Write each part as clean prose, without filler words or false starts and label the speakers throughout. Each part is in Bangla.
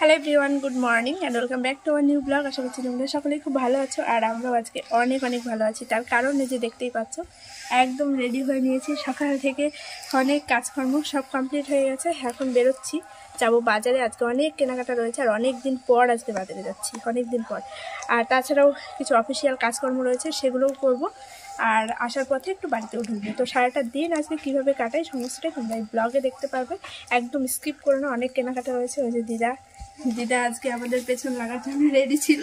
Speaker 1: Hello everyone, good morning and welcome back to our new blog. আশা করছি তোমরা সকলেই খুব ভালো আছো আর আমরাও আজকে অনেক অনেক ভালো আছি। তার কারণ এই যে দেখতেই পাচ্ছ, একদম রেডি হয়ে নিয়েছি। সকাল থেকে অনেক কাজকর্ম সব কমপ্লিট হয়ে গেছে। এখন বেরোচ্ছি, যাবো বাজারে। আজকে অনেক কেনাকাটা রয়েছে আর অনেক দিন পর আজকে বাজারে যাচ্ছি, অনেক দিন পর। আর তাছাড়াও কিছু অফিসিয়াল কাজকর্ম রয়েছে, সেগুলোও করব। আর আসার পথে একটু বাড়িতেও ঢুকবো। তো সারাটা দিন আজকে কীভাবে কাটাই সমস্তটাই তোমরা এই ব্লগে দেখতে পারবে, একদম স্কিপ করে না। অনেক কেনাকাটা রয়েছে। ওই যে দিদা আজকে আমাদের পেছন লাগার জন্য রেডি ছিল,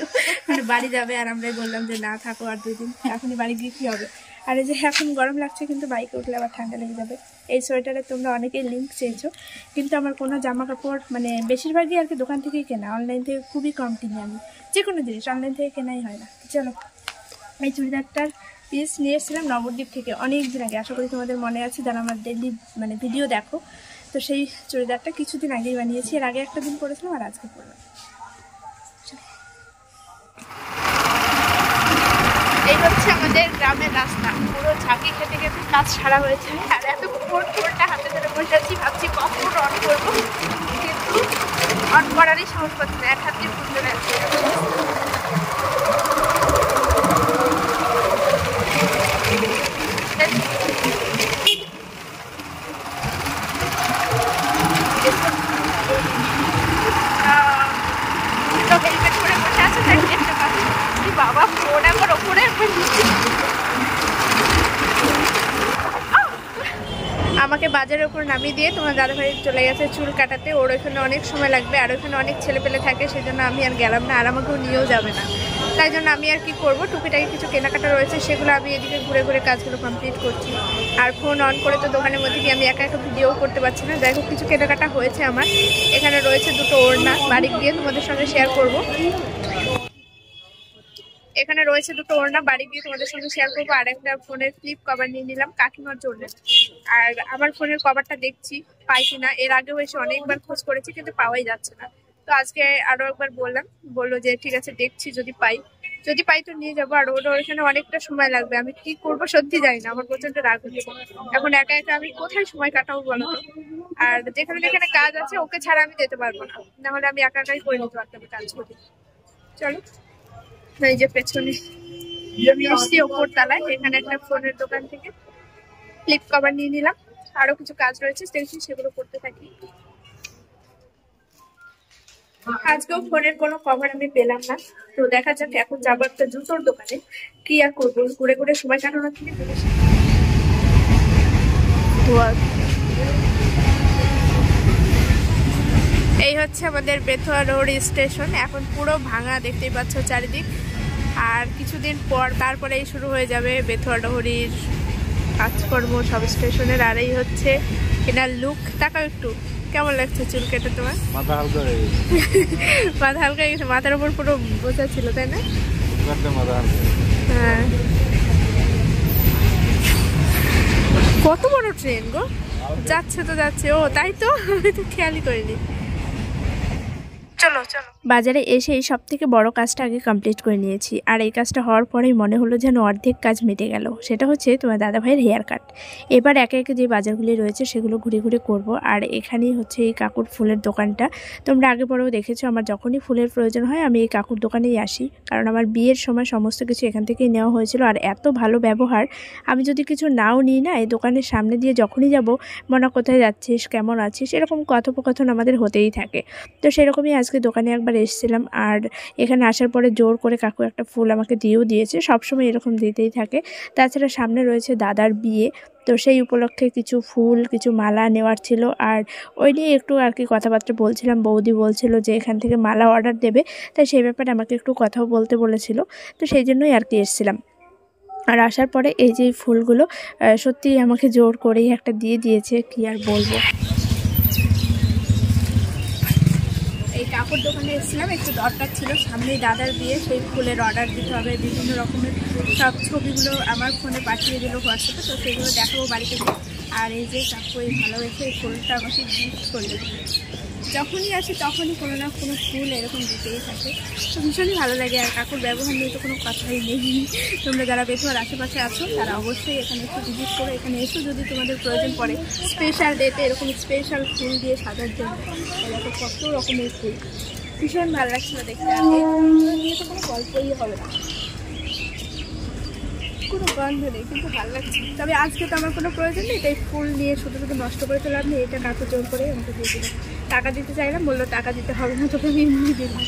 Speaker 1: মানে বাড়ি যাবে। আর আমরাই বললাম যে না থাকো আর 2 দিন, এখনই বাড়ি গিয়ে কী হবে। আর এই যে এখন গরম লাগছে, কিন্তু বাইকে উঠলে আবার ঠান্ডা লেগে যাবে। এই সোয়েটারে তোমরা অনেকেই লিঙ্ক চেয়েছো, কিন্তু আমার কোনো জামা কাপড় মানে বেশিরভাগই আর কি দোকান থেকেই কেনা। অনলাইন থেকে খুবই কম কিনি আমি, যে কোনো জিনিস অনলাইন থেকে কেনাই হয় না। চলো, এই চুড়িদারটার পিস নিয়ে এসেছিলাম নবদ্বীপ থেকে অনেক দিন আগে। আশা করি তোমাদের মনে আছে যারা আমার ডেইলি মানে ভিডিও দেখো। তো সেই চুড়িদারটা কিছুদিন আগেই বানিয়েছি। এর আগে একটা দিন পরেছিলাম আর আজকে পরলাম। এই হচ্ছে আমাদের গ্রামের রাস্তা। পুরো ঝাঁকি খেতে খেতে কাজ সারা হয়েছে। আর এত ফোনটা হাতে ধরে বসে আছি, ভাবছি কখন অন করবো, কিন্তু অন করারই সাহস পাচ্ছি না। এক হাত দিয়ে ফোন ধরে আছে। হেলমেট পরে বসে আছে, তাই দেখতে পাচ্ছি বাবা ফোন আমার ওপরে। আমাকে বাজারের ওপর নামিয়ে দিয়ে তোমার দাদাভাই চলে গেছে চুল কাটাতে। ওর ওখানে অনেক সময় লাগবে আর ওখানে অনেক ছেলেপেলে থাকে, সেই জন্য আমি আর গেলাম না। আর আমাকেও নিয়েও যাবে না, তাই জন্য আমি আর কি করবো, টুকিটাকি কিছু কেনাকাটা রয়েছে, সেগুলো আমি এদিকে ঘুরে ঘুরে কাজগুলো কমপ্লিট করছি। আর ফোন অন করে তো দোকানের মধ্যে গিয়ে আমি একা একা ভিডিও করতে পারছি না। যাই হোক, কিছু কেনাকাটা হয়েছে আমার। এখানে রয়েছে 2টো ওড়না, বাড়ি গিয়ে তোমাদের সঙ্গে শেয়ার করবো। এখানে রয়েছে 2টো ওড়না, বাড়ি গিয়ে তোমাদের সঙ্গে শেয়ার করবো। আর একটা ফোনের ফ্লিপ কভার নিয়ে নিলাম কাকিমার জন্য। আর আমার ফোনের কভারটা দেখছি পাই কিনা। এর আগেও এসে অনেকবার খোঁজ করেছি, কিন্তু পাওয়াই যাচ্ছে না। তো আজকে আরো একবার বললো যে ঠিক আছে দেখছি, যদি পাই তো নিয়ে যাবো। আর ওর ওইখানে অনেকটা সময় লাগবে। আমি কি করবো সত্যি জানি না, আমার প্রচন্ড রাগ হচ্ছে। এখন একা একা আমি কোথায় সময় কাটাবো বলো তো। আর যেখানে কাজ আছে ওকে ছাড়া আমি যেতে পারবো না, নাহলে আমি একা একাই করে নিতে পারতাম কাজ করি। চলো, এই যে পেছনে আমি এসছি ওপর তলায়। এখানে একটা ফোনের দোকান থেকে ফ্লিপ কভার নিয়ে নিলাম। আরো কিছু কাজ রয়েছে, সেগুলো করতে থাকি। আজকেও ফোনের কোনো কভার আমি পেলাম না। তো দেখা যাক, এখন যাবো একটা জুতোর দোকানে। কি আর করবো, ঘুরে ঘুরে সময় কাটানোর থেকে এই হচ্ছে আমাদের বেথুয়া রোড স্টেশন। এখন পুরো ভাঙা, দেখতেই পাচ্ছ চারিদিক। আর কিছুদিন পর তারপরেই শুরু হয়ে যাবে বেথুয়া ডহরির কাজকর্ম সব স্টেশনের। আর এই হচ্ছে এনার লুক, তাকাও একটু, কেমন লাগছে চুল কেটে তোমার? মাথা হালকা হয়ে গেছে, মাথার উপর পুরো বোঝা ছিল, তাই না? হ্যাঁ, কত বড় ট্রেন গো, যাচ্ছে তো যাচ্ছে। ও তাই তো, আমি তো খেয়ালই করিনি। চলো বাজারে এসেই সব থেকে বড় কাজটা আগে কমপ্লিট করে নিয়েছি। আর এই কাজটা হওয়ার পরেই মনে হলো যেন অর্ধেক কাজ মিটে গেল। সেটা হচ্ছে তোমার দাদাভাইয়ের হেয়ার কাট। এবার একে একে যে বাজারগুলি রয়েছে সেগুলো ঘুরে ঘুরে করব। আর এখানেই হচ্ছে এই কাকুর ফুলের দোকানটা। তোমরা আগে পরেও দেখেছো, আমার যখনই ফুলের প্রয়োজন হয় আমি এই কাকুর দোকানেই আসি, কারণ আমার বিয়ের সময় সমস্ত কিছু এখান থেকেই নেওয়া হয়েছিল। আর এত ভালো ব্যবহার, আমি যদি কিছু নাও নিই না, এই দোকানের সামনে দিয়ে যখনই যাব, মনে কোথায় যাচ্ছিস, কেমন আছিস, এরকম কথোপকথন আমাদের হতেই থাকে। তো সেরকমই আজকে দোকানে একবার এসেছিলাম। আর এখানে আসার পরে জোর করে কাকু একটা ফুল আমাকে দিয়েও দিয়েছে, সবসময় এরকম দিতেই থাকে। তাছাড়া সামনে রয়েছে দাদার বিয়ে, তো সেই উপলক্ষে কিছু ফুল, কিছু মালা নেওয়ার ছিল। আর ওই নিয়ে একটু আর কি কথাবার্তা বলছিলাম। বৌদি বলছিল যে এখান থেকে মালা অর্ডার দেবে, তাই সেই ব্যাপারে আমাকে একটু কথাও বলতে বলেছিল। তো সেই জন্যই আর কি এসেছিলাম। আর আসার পরে এই যে ফুলগুলো সত্যিই আমাকে জোর করেই একটা দিয়ে দিয়েছে, কি আর বলবো। এই কাপড় দোকানে এসেছিলাম, একটু দরকার ছিল, সামনেই দাদার বিয়ে, সেই ফুলের অর্ডার দিতে হবে। বিভিন্ন রকমের সব ছবিগুলো আমার ফোনে পাঠিয়ে দিল হোয়াটসঅ্যাপে, তো সেগুলো দেখাবো বাড়িতে গিয়ে। আর এই যে কাকু এই ভালোবেসে এই ফুলটা আমাকে গিফট করলো। যখনই আসে তখনই কোনো না কোনো ফুল এরকম দিতেই থাকে, তো ভীষণই ভালো লাগে। আর কাকুর ব্যবহার নিয়ে তো কোনো কথাই নেই। তোমরা যারা বেথুয়ার আশেপাশে আছো তারা অবশ্যই এখানে একটু ভিজিট করে এখানে এসো, যদি তোমাদের প্রয়োজন পড়ে স্পেশাল ডেতে এরকম স্পেশাল ফুল দিয়ে সাজার জন্য। এরকম কত রকমের ফুল, ভীষণ ভালো লাগছিল দেখতে। আর এগুলো নিয়ে তো কোনো গল্পই হবে না, কোনো গন্ধ নেই, কিন্তু ভালো লাগছে। তবে আজকে তো আমার কোনো প্রয়োজন নেই, তাই ফুল নিয়ে শুধু শুধু নষ্ট করে ফেলাম না। এটা কাকু জোর করে আমাকে দিয়ে দিল। টাকা দিতে চাইলাম, বললো টাকা দিতে হবে না, তোকে আমি এমনি দিলাম।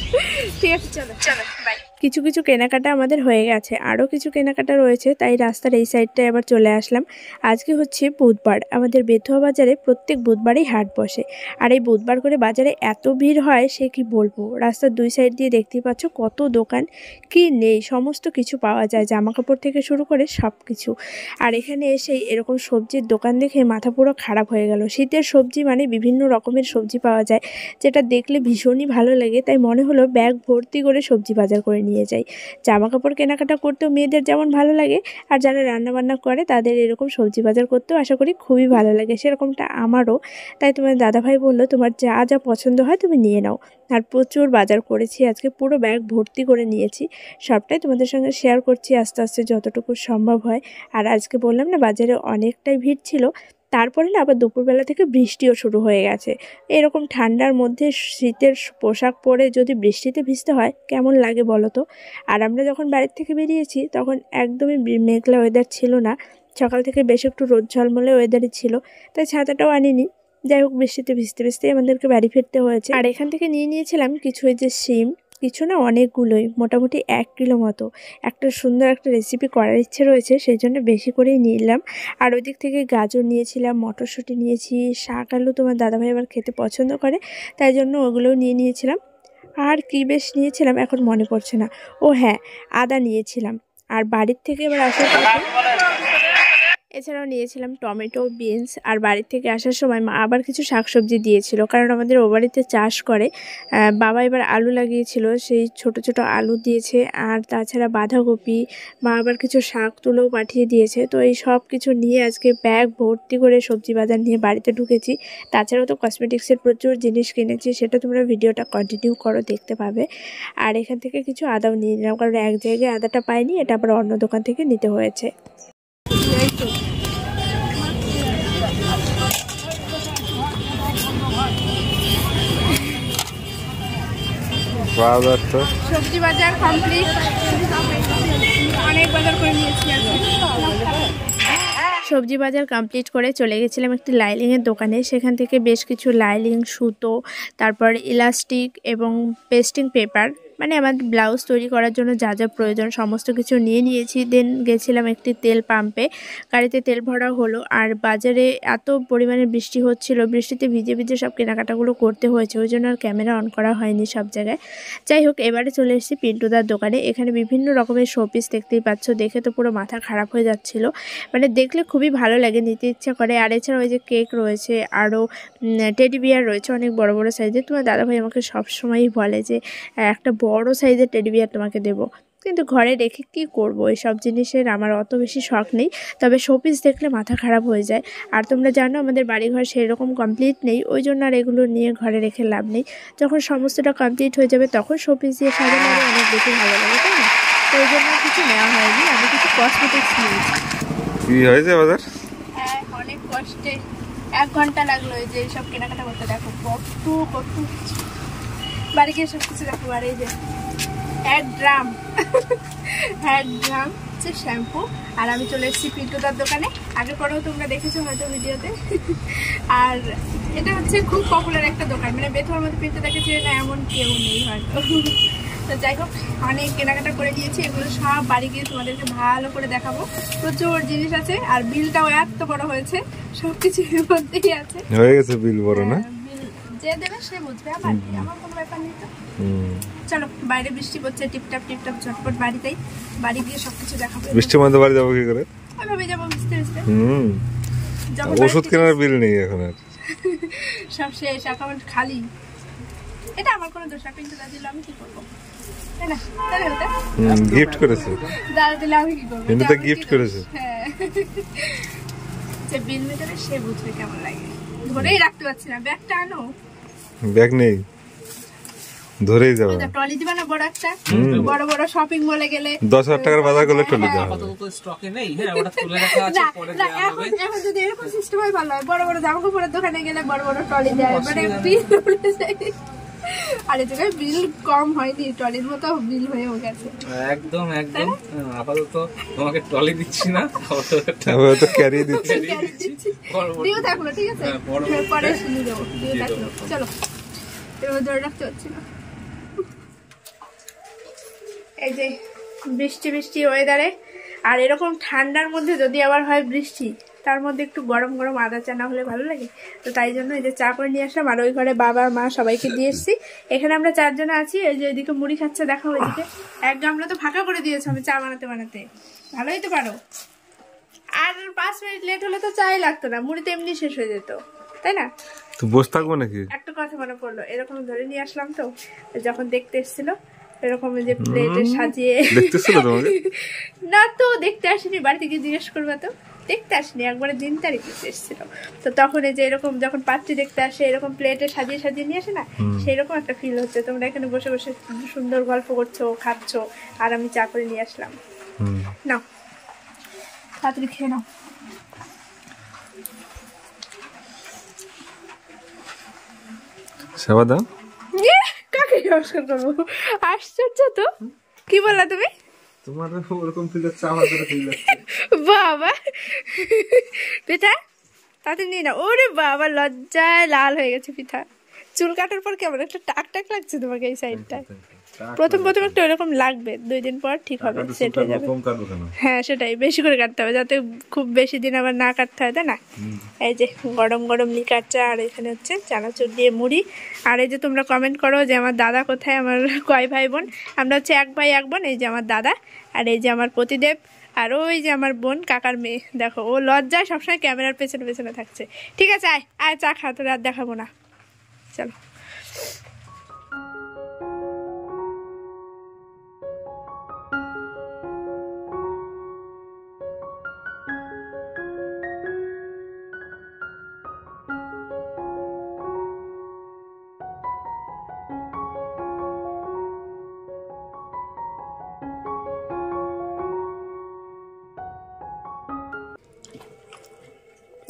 Speaker 1: ঠিক আছে, চলো চলো বাই। কিছু কিছু কেনাকাটা আমাদের হয়ে গেছে, আরও কিছু কেনাকাটা রয়েছে, তাই রাস্তার এই সাইডটায় আবার চলে আসলাম। আজকে হচ্ছে বুধবার, আমাদের বেথুয়া বাজারে প্রত্যেক বুধবারই হাট বসে। আর এই বুধবার করে বাজারে এত ভিড় হয় সে কি বলবো। রাস্তার দুই সাইড দিয়ে দেখতেই পাচ্ছ কত দোকান, কি নেই সমস্ত কিছু পাওয়া যায়, জামা কাপড় থেকে শুরু করে সব কিছু। আর এখানে এসেই এরকম সবজির দোকান দেখে মাথা পুরো খারাপ হয়ে গেল। শীতের সবজি মানে বিভিন্ন রকমের সবজি পাওয়া যায়, যেটা দেখলে ভীষণই ভালো লাগে। তাই মনে হলো ব্যাগ ভর্তি করে সবজি বাজার করে নিয়ে যাই। জামা কাপড় কেনাকাটা করতেও মেয়েদের যেমন ভালো লাগে, আর যারা রান্নাবান্না করে তাদের এরকম সবজি বাজার করতেও আশা করি খুবই ভালো লাগে, সেরকমটা আমারও। তাই তোমার দাদাভাই বললো তোমার যা যা পছন্দ হয় তুমি নিয়ে নাও। আর প্রচুর বাজার করেছি আজকে, পুরো ব্যাগ ভর্তি করে নিয়েছি। সবটাই তোমাদের সঙ্গে শেয়ার করছি আস্তে আস্তে যতটুকু সম্ভব হয়। আর আজকে বললাম না বাজারে অনেকটাই ভিড় ছিল, তারপরে না আবার দুপুরবেলা থেকে বৃষ্টিও শুরু হয়ে গেছে। এরকম ঠান্ডার মধ্যে শীতের পোশাক পরে যদি বৃষ্টিতে ভিজতে হয় কেমন লাগে বলো তো। আর আমরা যখন বাড়ির থেকে বেরিয়েছি তখন একদমই মেঘলা ওয়েদার ছিল না, সকাল থেকে বেশ একটু রোদ ঝলমলে ওয়েদারই ছিল, তাই ছাতাটাও আনিনি। যাই হোক, বৃষ্টিতে ভিজতে ভিজতেই আমাদেরকে বাড়ি ফিরতে হয়েছে। আর এখান থেকে নিয়ে নিয়েছিলাম কিছু এই যে শিম, কিছু না অনেকগুলোই, মোটামুটি 1 কিলো মতো। একটা সুন্দর একটা রেসিপি করার ইচ্ছে রয়েছে, সেই জন্য বেশি করেই নিলাম। আর ওই দিক থেকে গাজর নিয়েছিলাম, মটরশুঁটি নিয়েছি, শাক আলু তোমার দাদাভাই আবার খেতে পছন্দ করে, তাই জন্য ওগুলোও নিয়ে নিয়েছিলাম। আর কি বেশ নিয়েছিলাম এখন মনে পড়ছে না। ও হ্যাঁ, আদা নিয়েছিলাম। আর বাড়ির থেকে এবার আসার পথে এছাড়াও নিয়েছিলাম টমেটো, বিনস। আর বাড়ির থেকে আসার সময় মা আবার কিছু শাকসবজি দিয়েছিল, কারণ আমাদের ও বাড়িতে চাষ করে। বাবা এবার আলু লাগিয়েছিল, সেই ছোট ছোট আলু দিয়েছে। আর তাছাড়া বাঁধাকপি, মা আবার কিছু শাক তুলেও পাঠিয়ে দিয়েছে। তো এই সব কিছু নিয়ে আজকে ব্যাগ ভর্তি করে সবজি বাজার নিয়ে বাড়িতে ঢুকেছি। তাছাড়াও তো কসমেটিক্সের প্রচুর জিনিস কিনেছি, সেটা তোমরা ভিডিওটা কন্টিনিউ করো, দেখতে পাবে। আর এখান থেকে কিছু আদাও নিয়ে নিলাম, কারণ এক জায়গায় আদাটা পাইনি, এটা আবার অন্য দোকান থেকে নিতে হয়েছে। সবজি বাজার কমপ্লিট, অনেক বাজার করে নিয়েছি। সবজি বাজার কমপ্লিট করে চলে গেছিলাম একটি লাইলিংয়ের দোকানে। সেখান থেকে বেশ কিছু লাইলিং, সুতো, তারপর ইলাস্টিক এবং পেস্টিং পেপার, মানে আমার ব্লাউজ তৈরি করার জন্য যা যা প্রয়োজন সমস্ত কিছু নিয়ে নিয়েছি। দেন গেছিলাম একটি তেল পাম্পে, গাড়িতে তেল ভরা হলো। আর বাজারে এত পরিমাণে বৃষ্টি হচ্ছিল, বৃষ্টিতে ভিজে ভিজে সব কেনাকাটাগুলো করতে হয়েছে, ওই জন্য আর ক্যামেরা অন করা হয়নি সব জায়গায়। যাই হোক, এবারে চলে এসেছি পিন্টুদার দোকানে। এখানে বিভিন্ন রকমের শোপিস দেখতেই পাচ্ছ, দেখে তো পুরো মাথা খারাপ হয়ে যাচ্ছিল, মানে দেখলে খুবই ভালো লাগে, নিতে ইচ্ছা করে। আর এছাড়া ওই যে কেক রয়েছে, আরও টেডি বিয়ার রয়েছে অনেক বড় বড় সাইজের। তোমার দাদাভাই আমাকে সবসময়ই বলে যে একটা বড় সাইজের টেডি বিয়ার তোমাকে দেবো, কিন্তু ঘরে রেখে কি করব, এইসব জিনিসের আমার অত বেশি শখ নেই। তবে শোপিস দেখলে মাথা খারাপ হয়ে যায়। আর তোমরা জানো আমাদের বাড়িঘর সেরকম কমপ্লিট নেই, ওই জন্য আর এগুলো নিয়ে ঘরে রেখে লাভ নেই। যখন সমস্তটা কমপ্লিট হয়ে যাবে তখন শোপিস দিয়ে সাজানো অনেক বেশি ভালো লাগে, তাই না? তো ওই জন্য কিছু নেওয়া হয়নি, আমি কিছু কসমেটিক্স নিয়েছি।
Speaker 2: কি হয়েছে বাজার?
Speaker 1: হ্যাঁ, অনেক কষ্টে 1 ঘন্টা লাগলো এই যে সব কেনাকাটা করতে। দেখো কত বাড়ি গিয়ে সব কিছু দেখো। আর এই যে 1 ড্রাম হচ্ছে শ্যাম্পু। আর আমি চলে এসেছি পিন্টুদার দোকানে, আগে পরেও তোমরা দেখেছো হয়তো ভিডিওতে। আর এটা হচ্ছে খুব পপুলার একটা দোকান, মানে বেথুয়ার মধ্যে পিন্টুদাকে চেনে না এমন কেউ নেই হয়তো। তো যাই হোক, অনেক কেনাকাটা করে দিয়েছি, এগুলো সব বাড়ি গিয়ে তোমাদেরকে ভালো করে দেখাবো। প্রচুর জিনিস আছে, আর বিলটাও এত বড় হয়েছে, সবকিছু এর মধ্যেই আছে।
Speaker 2: হয়ে গেছে বিল বড় না?
Speaker 1: যে দেবে সে বুঝবে, আমার কোনো ব্যাপার নেই। তো চলো, বাইরে বৃষ্টি পড়ছে টিপটাপ টিপটাপ, ঝটপট বাড়িতেই, বাড়ি গিয়ে সবকিছু দেখাবো।
Speaker 2: বৃষ্টির মধ্যে বাড়ি যাবো কি করে?
Speaker 1: ওইভাবে যাবো ভিজতে ভিজতে।
Speaker 2: ওষুধ কেনার বিল নেই এখন আর,
Speaker 1: সব শেষ, অ্যাকাউন্ট খালি। এটা আমার কোনো দোষ, কিন্তু দাদা দিল আমি কি করবো, তাই না?
Speaker 2: গিফট করেছে
Speaker 1: দাদা দিলে আমি কি করবো,
Speaker 2: কিন্তু তো গিফট করেছে।
Speaker 1: হ্যাঁ, যে বিল মেটাবে সে বুঝবে কেমন লাগে। ধরেই রাখতে পারছি না, ব্যাগটা আনো।
Speaker 2: ব্যাগ নেই, ধরেই যাবো।
Speaker 1: ট্রলি দিবা না বড় একটা? বড় বড় শপিং মলে গেলে
Speaker 2: 10,000 টাকার বাজার করলে ট্রলি দেওয়া হবে।
Speaker 1: এখন যদি এরকম সিস্টেম হয় ভালো হয়, বড় বড় জামা কাপড়ের দোকানে গেলে বড় বড় ট্রলি দেয়, মানে আর এই জায়গায় বিল কম হয়নি, ট্রলির মতো বিল হয়েও গেছে।
Speaker 3: একদম একদম। আপাতত তোমাকে ট্রলি দিচ্ছি না,
Speaker 2: আপাতত ক্যারি দিচ্ছি।
Speaker 1: দিও থাকলো, ঠিক আছে, পরে শুনে দেবো। দিও থাকলো, চলো এবার ধরে রাখতে হচ্ছে না। এই যে বৃষ্টি বৃষ্টি ওয়েদারে, আর এরকম ঠান্ডার মধ্যে যদি আবার হয় বৃষ্টি, তার মধ্যে একটু গরম গরম আদা চা না হলে ভালো লাগে। তো তাই জন্য এই যে চা করে নিয়ে আসলাম, আর ওই ঘরে বাবা মা সবাইকে দিয়ে এসছি। এখানে আমরা 4 জন আছি। এই যে ওইদিকে মুড়ি খাচ্ছে, দেখো ওইদিকে 1 গামলা তো ফাঁকা করে দিয়েছো আমি চা বানাতে বানাতে। ভালোই তো পারো। আর 5 মিনিট লেট হলে তো চাই লাগতো না, মুড়ি তো এমনি শেষ হয়ে যেত, তাই না?
Speaker 2: তো বসে থাকবো নাকি?
Speaker 1: একটা কথা মনে পড়লো, এরকম ধরে নিয়ে আসলাম তো, যখন দেখতে এসেছিল এরকম যে প্লেটে সাজিয়ে।
Speaker 2: দেখতেছিল তোমাকে?
Speaker 1: না তো দেখতে আসেনি, বাড়িতে গিয়ে জিজ্ঞেস করবা তো। দেখতে আসেনি, একবারে দিন তারিখ এসেছিল। তো তখন এই যে এরকম যখন পাত্রী দেখতে আসে, এরকম প্লেটে সাজিয়ে সাজিয়ে নিয়ে আসে না, সেই রকম একটা ফিল হচ্ছে। তোমরা এখানে বসে বসে সুন্দর গল্প করছো, খাচ্ছো, আর আমি চা করে নিয়ে আসলাম। নাও তাড়াতাড়ি খেয়ে নাও।
Speaker 2: সেবা দাও।
Speaker 1: কাকে নমস্কার করবো? আশ্চর্য তো। কি বললা তুমি?
Speaker 2: তোমার ওরকম ফিল হচ্ছে, আমাদের ফিল হচ্ছে।
Speaker 1: বাবা পিঠা তাতে নিয়ে না। ওরে বাবা, লজ্জায় লাল হয়ে গেছে পিঠা। চুল কাটার পর কেমন একটা টাক টাক লাগছে তোমাকে এই সাইডটা। প্রথম একটু এরকম লাগবে, 2 দিন পর ঠিক হবে, সেট হয়ে যাবে। হ্যাঁ সেটাই, বেশি করে কাটতে হবে যাতে খুব বেশি দিন আবার না কাটতে হয়, তাই না? এই যে গরম গরম লিকার চা, আর এখানে হচ্ছে চানাচুর দিয়ে মুড়ি। আর এই যে তোমরা কমেন্ট করো যে আমার দাদা কোথায়, আমার কয় ভাই বোন। আমরা হচ্ছে 1 ভাই 1 বোন। এই যে আমার দাদা, আর এই যে আমার পতিদেব, আর ওই যে আমার বোন কাকার মেয়ে। দেখো ও লজ্জায় সবসময় ক্যামেরার পেছনে পেছনে থাকছে। ঠিক আছে, আয় আয় চা খা, তোর আর দেখাবো না, চলো।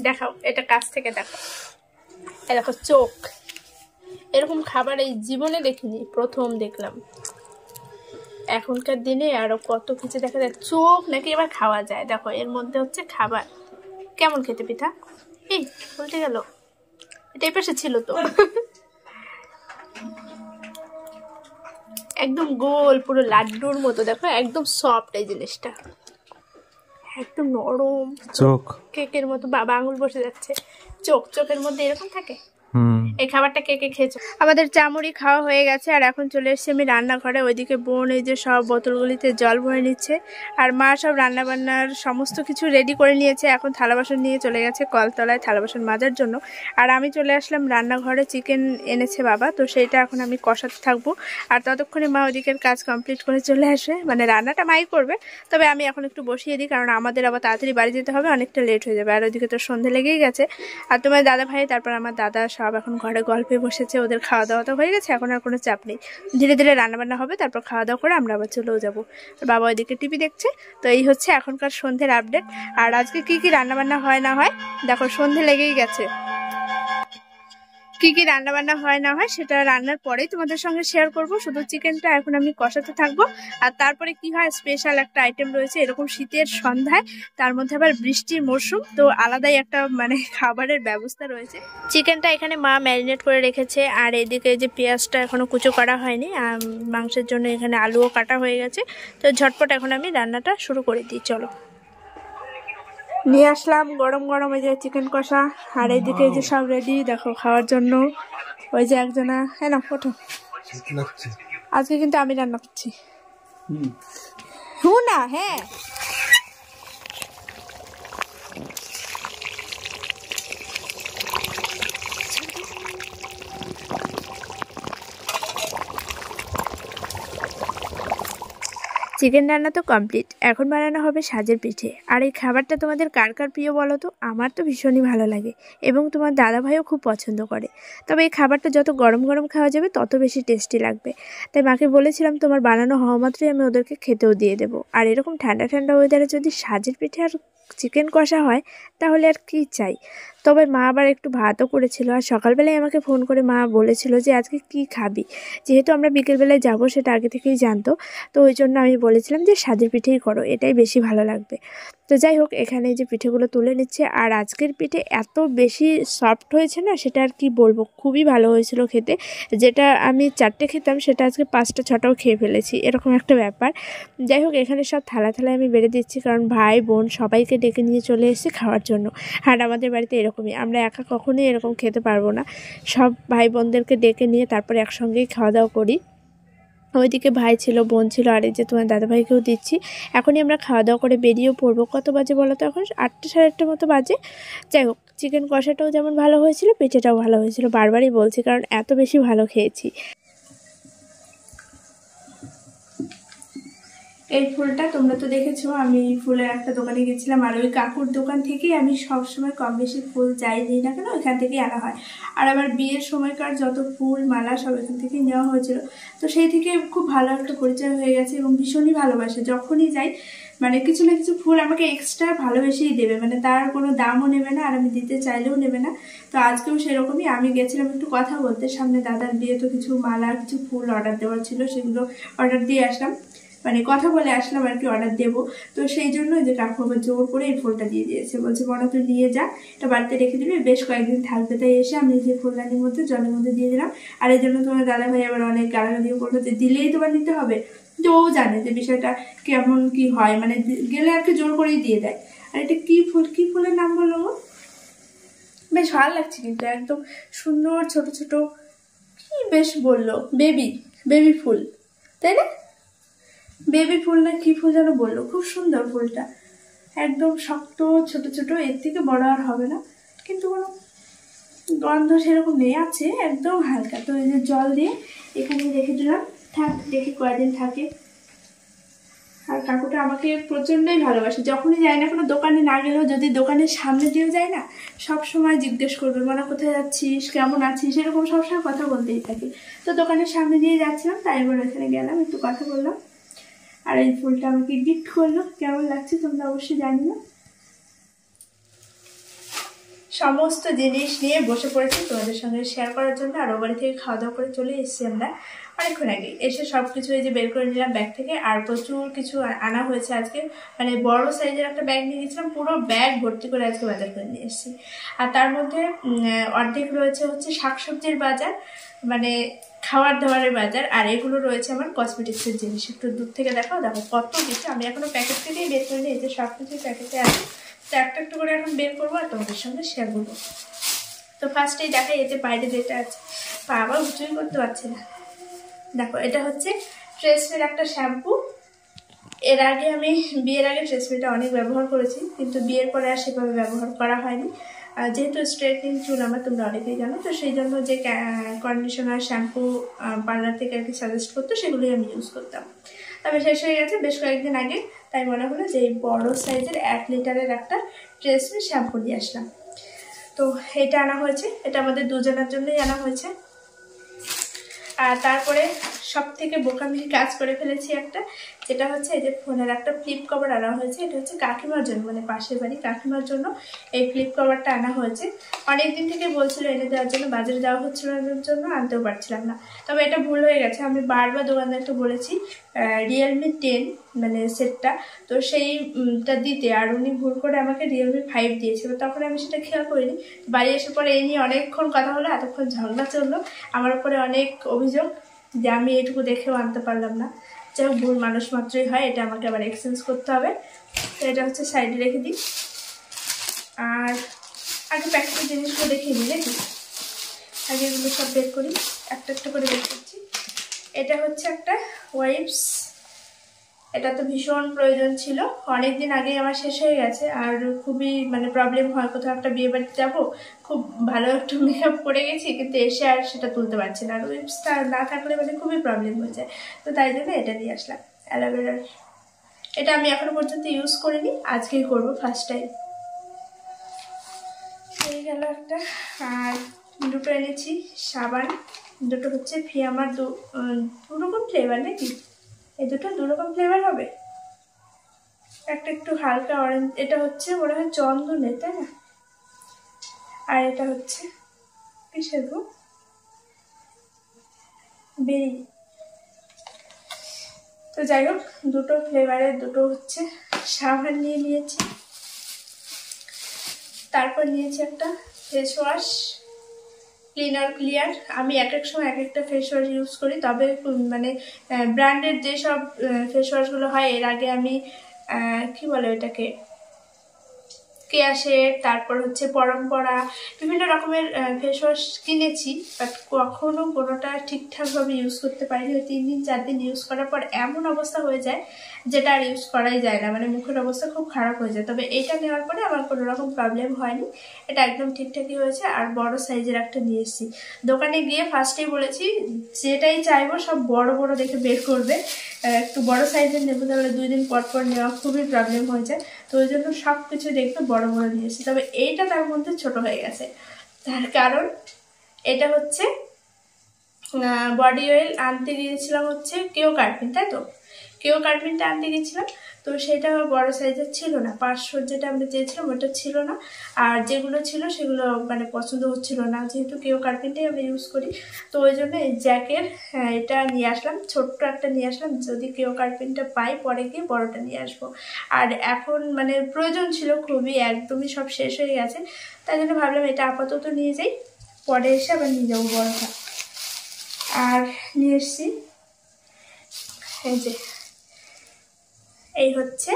Speaker 1: দেখাও, এটা কাছ থেকে দেখো। এই দেখো চোখ, এরকম খাবার এই জীবনে দেখিনি, প্রথম দেখলাম। এখনকার দিনে আরো কত কিছু দেখা যায়। চোখ নাকি এবার খাওয়া যায়। দেখো এর মধ্যে হচ্ছে খাবার। কেমন খেতে পিঠা? এই উল্টে গেল, এটা এই পাশে ছিল তো। একদম গোল, পুরো লাড্ডুর মতো। দেখো একদম সফট এই জিনিসটা, একদম নরম।
Speaker 2: চোখ
Speaker 1: কেকের মতো। বাবা আঙুল বসে যাচ্ছে। চোখের মধ্যে এরকম থাকে। এই খাবারটা কে কে খেয়েছো? আমাদের চামড়ি খাওয়া হয়ে গেছে, আর এখন চলে এসেছি আমি রান্নাঘরে। ওইদিকে বোন এই যে সব বোতলগুলিতে জল ভরে নিচ্ছে, আর মা সব রান্না বান্নার সমস্ত কিছু রেডি করে নিয়েছে। এখন থালা বাসন নিয়ে চলে গেছে কলতলায় থালা বাসন মাজার জন্য। আর আমি চলে আসলাম রান্নাঘরে। চিকেন এনেছে বাবা, তো সেইটা এখন আমি কষাতে থাকবো। আর ততক্ষণে মা ওদিকের কাজ কমপ্লিট করে চলে আসবে, মানে রান্নাটা মাই করবে। তবে আমি এখন একটু বসিয়ে দিই, কারণ আমাদের আবার তাড়াতাড়ি বাড়ি যেতে হবে, অনেকটা লেট হয়ে যাবে। আর ওইদিকে তো সন্ধে লেগেই গেছে। আর তোমার দাদা ভাই, তারপর আমার দাদা সব এখন ঘরে গল্পে বসেছে। ওদের খাওয়া দাওয়া তো হয়ে গেছে, এখন আর কোনো চাপ নেই। ধীরে ধীরে রান্নাবান্না হবে, তারপর খাওয়া দাওয়া করে আমরা আবার চলেও যাবো। আর বাবা ওইদিকে টিভি দেখছে। তো এই হচ্ছে এখনকার সন্ধ্যের আপডেট। আর আজকে কি কি রান্নাবান্না হয় না হয় দেখো, সন্ধে লেগেই গেছে। কি কি রান্নাবান্না হয় না হয় সেটা রান্নার পরেই তোমাদের সঙ্গে শেয়ার করব। শুধু চিকেনটা এখন আমি কষাতে থাকবো। আর তারপরে কি হয়, স্পেশাল একটা আইটেম রয়েছে এরকম শীতের সন্ধ্যায়, তার মধ্যে আবার বৃষ্টির মরশুম, তো আলাদাই একটা মানে খাবারের ব্যবস্থা রয়েছে। চিকেনটা এখানে মা ম্যারিনেট করে রেখেছে, আর এদিকে যে পেঁয়াজটা এখনো কুচো করা হয়নি, আর মাংসের জন্য এখানে আলুও কাটা হয়ে গেছে। তো ঝটপট এখন আমি রান্নাটা শুরু করে দিই, চলো। নিয়ে আসলাম গরম গরম এই যে চিকেন কষা, আর এইদিকে এই যে সব রেডি দেখো খাওয়ার জন্য। ওই যে একজনা, হ্যাঁ না ওঠো, আজকে কিন্তু আমি রান্না করছি। না হ্যাঁ চিকেন রান্না তো কমপ্লিট, এখন বানানো হবে সাজের পিঠে। আর এই খাবারটা তোমাদের কার কার প্রিয় বলো তো? আমার তো ভীষণই ভালো লাগে এবং তোমার দাদাভাইও খুব পছন্দ করে। তবে এই খাবারটা যত গরম গরম খাওয়া যাবে তত বেশি টেস্টি লাগবে। তাই মাকে বলেছিলাম তোমার বানানো হওয়া মাত্রই আমি ওদেরকে খেতেও দিয়ে দেবো। আর এরকম ঠান্ডা ঠান্ডা ওয়েদারে যদি সাজের পিঠে আর চিকেন কষা হয় তাহলে আর কি চাই। তবে মা আবার একটু ভাতও করেছিল। আর সকালবেলায় আমাকে ফোন করে মা বলেছিল যে আজকে কি খাবি, যেহেতু আমরা বিকেলবেলায় যাব সেটা আগে থেকেই জানতো। তো ওই জন্য আমি বলেছিলাম যে সাজের পিঠেই করো, এটাই বেশি ভালো লাগবে। তো যাই হোক, এখানে যে পিঠেগুলো তুলে নিচ্ছে। আর আজকের পিঠে এত বেশি সফট হয়েছে না, সেটা আর কি বলবো, খুবই ভালো হয়েছিল খেতে। যেটা আমি 4টে খেতাম সেটা আজকে 5টা 6টাও খেয়ে ফেলেছি, এরকম একটা ব্যাপার। যাই হোক, এখানে সব থালায় থালায় আমি বেড়ে দিচ্ছি, কারণ ভাই বোন সবাইকে ডেকে নিয়ে চলে এসেছে খাওয়ার জন্য। আর আমাদের বাড়িতে এরকমই, আমরা একা কখনোই এরকম খেতে পারবো না। সব ভাই বোনদেরকে ডেকে নিয়ে তারপরে একসঙ্গেই খাওয়া দাওয়া করি। ওইদিকে ভাই ছিল, বোন ছিল, আর এই যে তোমার দাদাভাইকেও দিচ্ছি। এখনই আমরা খাওয়া দাওয়া করে বেরিয়েও পড়বো। কত বাজে বলো তো? এখন 8টা 8:30 মতো বাজে। যাই হোক, চিকেন কষাটাও যেমন ভালো হয়েছিল, পিঠেটাও ভালো হয়েছিল, বারবারই বলছি কারণ এত বেশি ভালো খেয়েছি। এই ফুলটা তোমরা তো দেখেছো, আমি ফুলের একটা দোকানে গেছিলাম, আর ওই কাকুর দোকান থেকেই আমি সবসময় কম বেশি ফুল যাই নিই না কেন ওইখান থেকেই আনা হয়। আর আমার বিয়ের সময়কার যত ফুল মালা সব এখান থেকেই নেওয়া হয়েছিল। তো সেই থেকে খুব ভালো একটা পরিচয় হয়ে গেছে এবং ভীষণই ভালোবাসে। যখনই যাই মানে কিছু না কিছু ফুল আমাকে এক্সট্রা ভালোবেসেই দেবে, মানে তার কোনো দামও নেবে না আর আমি দিতে চাইলেও নেবে না। তো আজকেও সেরকমই, আমি গেছিলাম একটু কথা বলতে, সামনে দাদার বিয়ে, তো কিছু মালা কিছু ফুল অর্ডার দেওয়ার ছিল, সেগুলো অর্ডার দিয়ে আসলাম, মানে কথা বলে আসলাম আর কি, অর্ডার দেবো। তো সেই জন্য যে কাকু আবার জোর করে এই ফুলটা দিয়ে দিয়েছে, বলছে বড় তুই নিয়ে যা, এটা বাড়িতে রেখে দিবি, বেশ কয়েকদিন থাকবে। তাই এসে আমি যে ফুলদানির মধ্যে জলের মধ্যে দিয়ে দিলাম। আর এই জন্য তোমার দাদা ভাই আবার অনেক গালাগালিও করলো যে দিলেই তোমার নিতে হবে। তো ও জানে যে বিষয়টা কেমন কি হয়, মানে গেলে আর কি জোর করেই দিয়ে দেয়। আর এটা কি ফুল, কি ফুলের নাম বললো? বেশ ভালো লাগছে কিন্তু, একদম সুন্দর ছোট ছোট, কি বেশ বললো, বেবি ফুল, তাই না? বেবি ফুল না কি ফুল যেন বললো, খুব সুন্দর ফুলটা, একদম শক্ত ছোট ছোট, এর থেকে বড় আর হবে না, কিন্তু কোনো গন্ধ সেরকম নেই, আছে একদম হালকা। তো এই যে জল দিয়ে এখানে রেখে দিলাম, থাক, দেখি কয়দিন থাকে। আর কাকুটা আমাকে প্রচণ্ডই ভালোবাসে, যখনই যাই না কোনো দোকানে না গেলেও যদি দোকানের সামনে দিয়েও যায় না, সব সময় জিজ্ঞেস করবে মানে কোথায় যাচ্ছিস, কেমন আছিস, এরকম সবসময় কথা বলতেই থাকে। তো দোকানের সামনে দিয়ে যাচ্ছিলাম, তাই এবার ওখানে গেলাম, একটু কথা বললাম। আর এই ফুলটা আমাকে গিফট করলো, কেমন লাগছে তোমরা অবশ্যই জানিও। সমস্ত জিনিস নিয়ে বসে পড়েছি তোমাদের সঙ্গে শেয়ার করার জন্য। আর ও বাড়ি থেকে খাওয়া দাওয়া করে চলে এসেছি আমরা অনেকক্ষণ আগে। এসে সব কিছু এই যে বের করে নিলাম ব্যাগ থেকে। আর প্রচুর কিছু আনা হয়েছে আজকে, মানে বড় সাইজের একটা ব্যাগ নিয়ে গেছিলাম, পুরো ব্যাগ ভর্তি করে আজকে বাজার করে নিয়ে এসেছি। আর তার মধ্যে অর্ধেক রয়েছে হচ্ছে শাকসবজির বাজার, মানে খাবার দাবারের বাজার, আর এগুলো রয়েছে আমার কসমেটিক্সের জিনিস। একটু দূর থেকে দেখো কত কিছু, আমি এখনো প্যাকেট থেকেই বের করে নিই, এই যে সব কিছুই প্যাকেটে আছে। তো একটা একটু করে এখন বের করবো আর তোমাদের সঙ্গে শেয়ার করবো। তো ফার্স্টেই দেখাই, এতে বাইরে যেটা আছে, বাবা উঁচুই করতে পারছে না। দেখো, এটা হচ্ছে ট্রেসমির একটা শ্যাম্পু। এর আগে আমি বিয়ের আগে ট্রেসমিটা অনেক ব্যবহার করেছি, কিন্তু বিয়ের পরে আর সেভাবে ব্যবহার করা হয়নি। যেহেতু স্ট্রেটনিং চুল আমার, তোমরা অনেকেই জানো, তো সেই জন্য যে কন্ডিশনার শ্যাম্পু পার্লার থেকে আর কি সাজেস্ট করতো, সেগুলোই আমি ইউজ করতাম। তবে শেষ হয়ে গেছে বেশ কয়েকদিন আগে, তাই মনে হলো যে এই বড় সাইজের 1 লিটারের একটা ট্রেসমি শ্যাম্পু নিয়ে আসলাম। তো এটা আনা হয়েছে, এটা আমাদের দুজনের জন্যই আনা হয়েছে। আর তারপরে সব থেকে বোকামি কাজ করে ফেলেছি একটা, যেটা হচ্ছে এই যে ফোনের একটা ফ্লিপ কভার আনা হয়েছে। এটা হচ্ছে কাকিমার জন্য, মানে পাশের বাড়ি কাকিমার জন্য এই ফ্লিপ কভারটা আনা হয়েছে। অনেকদিন থেকে বলছিল এনে দেওয়ার জন্য, বাজারে যাওয়া হচ্ছিল জন্য আনতেও পারছিলাম না। তবে এটা ভুল হয়ে গেছে, আমি বারবার দোকানদারকে বলেছি রিয়েলমি 10 মানে সেটটা, তো সেইটা দিতে, আর উনি ভুল করে আমাকে রিয়েলমি 5 দিয়েছিল। তখন আমি সেটা খেয়াল করিনি। বাড়ি এসে পরে এই নিয়ে অনেকক্ষণ কথা হলো, এতক্ষণ ঝগড়া চললো, আমার উপরে অনেক অভিযোগ যে আমি এটুকু দেখেও আনতে পারলাম না। যাই হোক, ভুল মানুষ মাত্রই হয়, এটা আমাকে আবার এক্সচেঞ্জ করতে হবে। তো এটা হচ্ছে সাইডে রেখে দিই। আর আগে প্যাকেটের জিনিসগুলো দেখিয়ে দিই নাকি, আগে এগুলো সব বের করি, একটা একটা করে বের করছি। এটা হচ্ছে একটা ওয়াইপস, এটা তো ভীষণ প্রয়োজন ছিল, অনেকদিন আগেই আমার শেষ হয়ে গেছে। আর খুবই মানে প্রবলেম হয়, কোথাও একটা বিয়ে বাড়িতে যাবো, খুব ভালো একটু মেকআপ করে গেছি, কিন্তু এসে আর সেটা তুলতে পারছি না। আর ওয়েবসটা না থাকলে মানে খুবই প্রবলেম হয়ে যায়। তো তাই জন্য এটা নিয়ে আসলাম, অ্যালোভেরার এটা আমি এখনো পর্যন্ত ইউজ করিনি, আজকেই করবো ফার্স্ট টাইম। এই গেল একটা। আর দুটো এনেছি সাবান, দুটো হচ্ছে ফিয়ামার, দু রকম ফ্লেভার নাকি? এই দুটো দু রকম ফ্লেভার হবে। একটা একটু হালকা অরেঞ্জ, এটা হচ্ছে মনে হয় চন্দনের, তাই না? আর এটা হচ্ছে কিসের গো? বেরি। তো যাই হোক, দুটো ফ্লেভারের দুটো হচ্ছে সাবান নিয়ে নিয়েছি। তারপর নিয়েছি একটা ফেস ওয়াশ, ক্লিনার ক্লিয়ার। আমি এক এক সময় এক একটা ফেস ওয়াশ ইউজ করি, তবে মানে ব্র্যান্ডের যেসব ফেস ওয়াশগুলো হয়, এর আগে আমি কি বলে ওইটাকে, কেয়াশের, তারপর হচ্ছে পরম্পরা, বিভিন্ন রকমের ফেস ওয়াশ কিনেছি, বাট কখনো কোনোটা ঠিকঠাকভাবে ইউজ করতে পারিনি। ওই 3 দিন 4 দিন ইউজ করার পর এমন অবস্থা হয়ে যায় যেটা আর ইউজ করাই যায় না, মানে মুখের অবস্থা খুব খারাপ হয়ে যায়। তবে এটা নেওয়ার পরে আমার কোনো রকম প্রবলেম হয়নি, এটা একদম ঠিকঠাকই হয়েছে। আর বড় সাইজের একটা নিয়ে এসেছি। দোকানে গিয়ে ফার্স্টেই বলেছি যেটাই চাইবো সব বড় বড় দেখে বের করবে, একটু বড় সাইজের নেবো, তাহলে 2 দিন পর পর নেওয়া খুবই প্রবলেম হয়ে যায়। তো ওই জন্য সব কিছু দেখতে বড় বড় নিয়েছি। তবে এইটা তার মধ্যে ছোট হয়ে গেছে, তার কারণ এটা হচ্ছে বডি অয়েল আনতে গিয়েছিলাম হচ্ছে কেও কার্পিন, তাই তো? কেও কার্পিনটা আনতে গিয়েছিলাম, তো সেটা বড় সাইজের ছিল না। 500 যেটা আমরা চেয়েছিলাম ওটা ছিল না, আর যেগুলো ছিল সেগুলো মানে পছন্দ হচ্ছিল না, যেহেতু কেও কার্পিনটাই আমরা ইউজ করি। তো ওই জন্য এই জ্যাকের এটা নিয়ে আসলাম, ছোট্ট একটা নিয়ে আসলাম। যদি কেও কার্পিনটা পাই পরে গিয়ে বড়টা নিয়ে আসবো। আর এখন মানে প্রয়োজন ছিল খুবই, একদমই সব শেষ হয়ে গেছে, তাই জন্য ভাবলাম এটা আপাতত নিয়ে যাই, পরে এসে আবার নিয়ে যাবো বড়টা। আর নিয়ে এসছি এই যে, এই হচ্ছে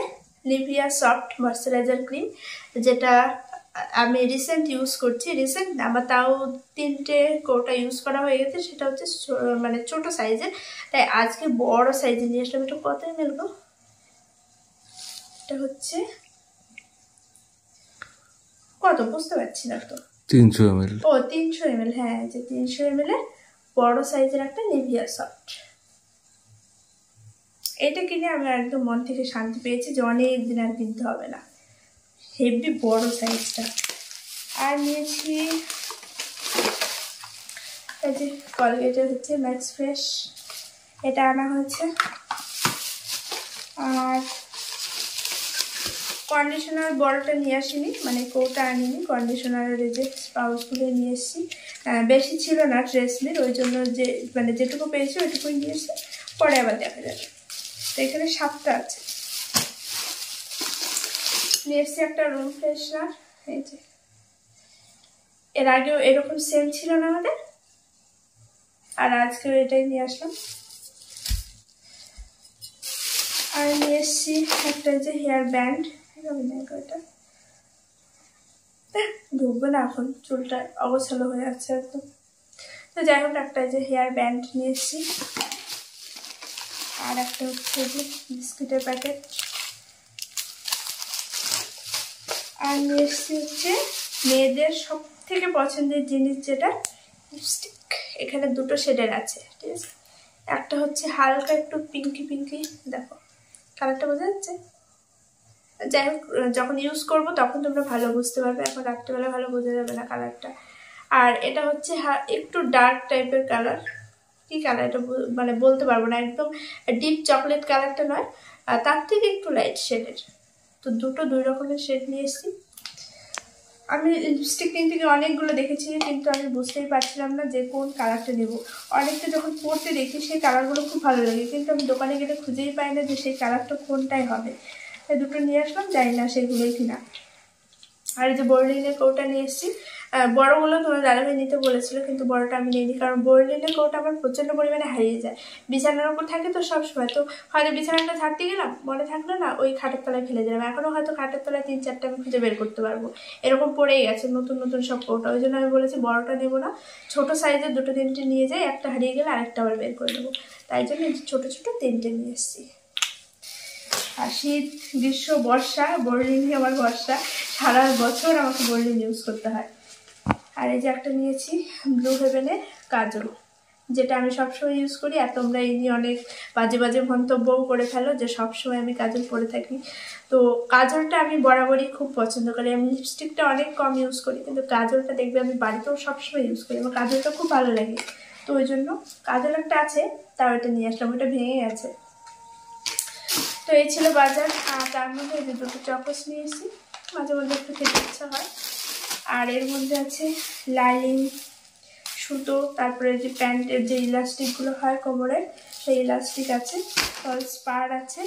Speaker 1: নিভিয়া সফট ময়শ্চারাইজার ক্রিম, যেটা আমি রিসেন্ট ইউজ করছি। রিসেন্ট আমার তাও 3টে কৌটা ইউজ করা হয়ে গেছে, সেটা হচ্ছে মানে ছোট সাইজের, তাই আজকে বড় সাইজে নিয়ে আসলাম। এটা কত ml গো? এটা হচ্ছে কত বুঝতে পারছি না তো।
Speaker 2: 300 ml।
Speaker 1: ও 300 ml, হ্যাঁ, যে 300 ml এর বড় সাইজের একটা নিভিয়া সফট। এটা কিনে আমি একদম মন থেকে শান্তি পেয়েছি যে অনেক দিন আর কিনতে হবে না, হেভি বড় সাইজটা। আর নিয়েছি এই যে কলগেটের হচ্ছে ম্যাক্স ফ্রেশ, এটা আনা হয়েছে। আর কন্ডিশনার বড়টা নিয়ে আসিনি, মানে কৌটা আনিনি, কন্ডিশনারের এই যে পাউচগুলো নিয়ে এসেছি। বেশি ছিল না ট্রেসমির, ওই জন্য যে মানে যেটুকু পেয়েছি ওইটুকুই নিয়ে এসেছি, পরে আবার দেখা যাবে। তো এখানে 7টা আছে। নিয়ে এসেছি একটা রুম ফ্রেশনার, এই যে এর আগেও এরকম সেম ছিল না আমাদের, আর আজকেও এটাই নিয়ে আসলাম। আর নিয়ে এসেছি একটা যে হেয়ার ব্যান্ড, এটা ঢুকবে না এখন, চুলটা অগোছালো হয়ে যাচ্ছে একদম। তো যাই হোক, একটা যে হেয়ার ব্যান্ড নিয়ে এসেছি। আর একটা হচ্ছে যে বিস্কুটের প্যাকেট। আর নিয়ে এসেছি হচ্ছে মেয়েদের সব থেকে পছন্দের জিনিস, যেটা লিপস্টিক। এখানে 2টো শেডের আছে, ঠিক আছে? একটা হচ্ছে হালকা একটু পিঙ্কি পিঙ্কি, দেখো কালারটা বোঝা যাচ্ছে। যাই হোক, যখন ইউজ করবো তখন তোমরা ভালো বুঝতে পারবে, এখন রাত্রেবেলা ভালো বোঝা যাবে না কালারটা। আর এটা হচ্ছে একটু ডার্ক টাইপের কালার, কি কালার এটা মানে বলতে পারবো না, একদম ডিপ চকলেট কালারটা নয়, তার থেকে একটু লাইট শেডের। তো 2 রকমের শেড নিয়ে এসেছি। আমি লিপস্টিক কিনতে গিয়ে অনেকগুলো দেখেছি, কিন্তু আমি বুঝতেই পারছিলাম না যে কোন কালারটা নেব। অনেকটা যখন পরতে দেখি সেই কালারগুলো খুব ভালো লাগে, কিন্তু আমি দোকানে গেলে খুঁজেই পাই না যে সেই কালারটা কোনটাই হবে। তাই 2টো নিয়ে আসলাম, জানি না সেগুলোই কিনা। আর এই যে বোরলিনের কৌটা নিয়ে এসেছি। বড়গুলো তোমার দাদাভাই নিতে বলেছিল, কিন্তু বড়টা আমি নিইনি, কারণ বোরলিনের কৌটা আমার প্রচণ্ড পরিমাণে হারিয়ে যায়। বিছানার উপর থাকে তো সবসময়, তো হয়তো বিছানাটা ছাড়তে গেলাম, মনে থাকলো না, ওই খাটের তলায় ফেলে দিলাম। এখনও হয়তো খাটের তলায় 3-4টা আমি খুঁজে বের করতে পারবো, এরকম পড়েই গেছে নতুন নতুন সব কৌটা। ওই জন্য আমি বলেছি বড়টা নেবো না, ছোট সাইজের 2-3টে নিয়ে যাই, একটা হারিয়ে গেলে আরেকটা আবার বের করে নেবো। তাই জন্য ছোটো ছোটো 3টে নিয়ে এসেছি। আর শীত, গ্রীষ্ম, বর্ষা, বোরলিনই আমার ভরসা, সারা বছর আমাকে বোরলিন ইউজ করতে হয়। আর এই যে একটা নিয়েছি ব্লু হেভেনের কাজল, যেটা আমি সবসময় ইউজ করি। আর তোমরা এই নিয়ে অনেক বাজে বাজে মন্তব্যও করে ফেলো যে সবসময় আমি কাজল পরে থাকি। তো কাজলটা আমি বরাবরই খুব পছন্দ করি। আমি লিপস্টিকটা অনেক কম ইউজ করি, কিন্তু কাজলটা দেখবে আমি বাড়িতেও সবসময় ইউজ করি। আমার কাজলটা খুব ভালো লাগে, তো ওই জন্য কাজল একটা আছে, তাও এটা নিয়ে আসলাম, ওটা ভেঙে গেছে। তো এই ছিল বাজার। আর তার মধ্যে এই যে দুটো চকোস নিয়ে এসেছি, মাঝে মধ্যে একটু খেতে ইচ্ছা হয়। আর এর মধ্যে আছে লাইলিং সুতো, তারপরে যে প্যান্টের যে ইলাস্টিকগুলো হয় কোমরের, সেই ইলাস্টিক আছে, ফলস পার আছে।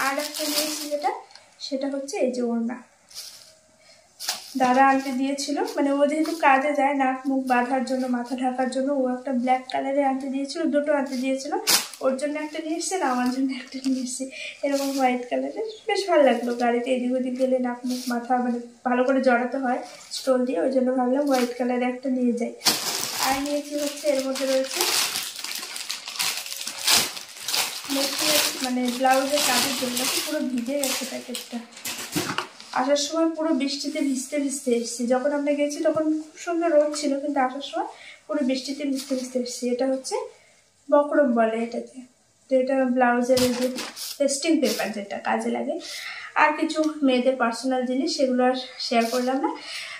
Speaker 1: আর একটা নিয়েছি সেটা হচ্ছে এই যে ওড়না, দাদা আনতে দিয়েছিল। মানে ও যেহেতু কাজে যায়, নাক মুখ বাঁধার জন্য, মাথা ঢাকার জন্য, ও একটা ব্ল্যাক কালারে আনতে দিয়েছিল, দুটো আনতে দিয়েছিল। ওর জন্য একটা নিয়ে এসছে, আর আমার জন্য একটা নিয়ে এসছে এরকম হোয়াইট কালারের। বেশ ভালো লাগলো, গাড়িতে এদিক ওদিক গেলে নাক মুখ মাথা মানে ভালো করে জড়াতে হয় স্টোল দিয়ে, ওই জন্য ভাবলাম হোয়াইট কালারের একটা নিয়ে যাই। আর নিয়েছি হচ্ছে এর মধ্যে রয়েছে মানে ব্লাউজের কাজের জন্য। পুরো ভিজে গেছে প্যাকেটটা, আসার সময় পুরো বৃষ্টিতে ভিজতে ভিজতে এসেছি। যখন আমরা গেছি তখন খুব সুন্দর রোদ ছিল, কিন্তু আসার সময় পুরো বৃষ্টিতে ভিজতে ভিজতে এসেছি। এটা হচ্ছে বকরম বলে এটাতে, তো এটা ব্লাউজের এই যে টেস্টিং পেপার, যেটা কাজে লাগে। আর কিছু মেয়েদের পার্সোনাল জিনিস, সেগুলো আর শেয়ার করলাম না।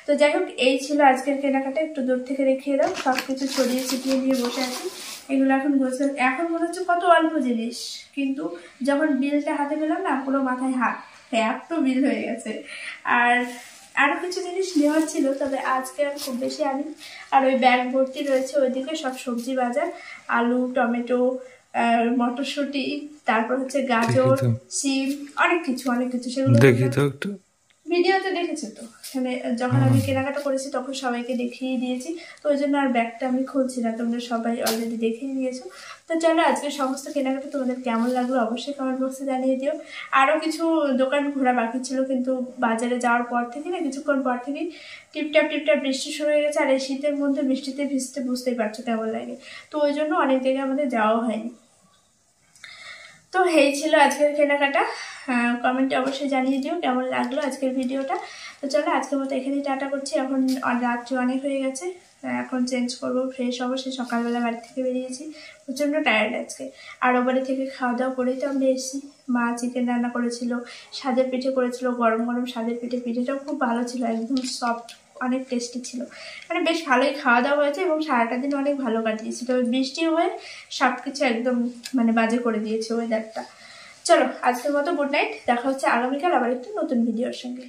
Speaker 1: তো যাই হোক, এই ছিল আজকের কেনাকাটা। একটু দূর থেকে দেখিয়ে দাও, সব কিছু ছড়িয়ে ছিটিয়ে নিয়ে বসে আছি। এগুলো এখন গোছানো, এখন মনে হচ্ছে কত অল্প জিনিস, কিন্তু যখন বিলটা হাতে পেলাম না, পুরো মাথায় হাত, এত বিল হয়ে গেছে। আর আরও কিছু জিনিস নেওয়ার ছিল, তবে আজকে আর খুব বেশি আনি। আর ওই ব্যাগ ভর্তি রয়েছে ওইদিকে সব সবজি বাজার, আলু, টমেটো, মটরশুঁটি, তারপর হচ্ছে গাজর, সিম, অনেক কিছু সেগুলো
Speaker 2: দেখি তো একটু।
Speaker 1: ভিডিওতে দেখেছো তো, মানে যখন আমি কেনাকাটা করেছি তখন সবাইকে দেখিয়ে দিয়েছি, তো ওই জন্য আর ব্যাগটা আমি খুলছি না, তোমরা সবাই অলরেডি দেখিয়ে নিয়েছো। তো চলো, আজকে সমস্ত কেনাকাটা তোমাদের কেমন লাগলো অবশ্যই কমেন্ট বক্সে জানিয়ে দিও। আরও কিছু দোকান ঘোরা বাকি ছিল, কিন্তু বাজারে যাওয়ার পর থেকে না, কিছুক্ষণ পর থেকেই টিপটাপ বৃষ্টি শুরু হয়ে গেছে। আর এই শীতের মধ্যে বৃষ্টিতে ভিজতে বুঝতেই পারছো কেমন লাগে, তো ওই জন্য অনেক জায়গায় আমাদের যাওয়া হয়নি। তো এই ছিল আজকের কেনাকাটা। কমেন্টে অবশ্যই জানিয়ে দিও কেমন লাগলো আজকের ভিডিওটা। তো চলো, আজকের মতো এখানেই টাটা করছি। এখন রাত্রি অনেক হয়ে গেছে, এখন চেঞ্জ করবো, ফ্রেশ হবো। সে সকালবেলা বাড়ি থেকে বেরিয়েছি, প্রচণ্ড টায়ার্ড আজকে। আর ও বাড়ি থেকে খাওয়া দাওয়া করেই তো আমরা এসেছি। মা চিকেন রান্না করেছিল, সাজের পিঠে করেছিল, গরম গরম সাজের পিঠেটাও খুব ভালো ছিল, একদম সফট, অনেক টেস্টি ছিল। মানে বেশ ভালোই খাওয়া দাওয়া হয়েছে, এবং সারাটা দিন অনেক ভালো কাটিয়েছি। তবে বৃষ্টি হয়ে সব কিছু একদম মানে বাজে করে দিয়েছে ওয়েদারটা। চলো, আজকের মতো গুড নাইট, দেখা হচ্ছে আগামীকাল আবার একটু নতুন ভিডিওর সঙ্গে।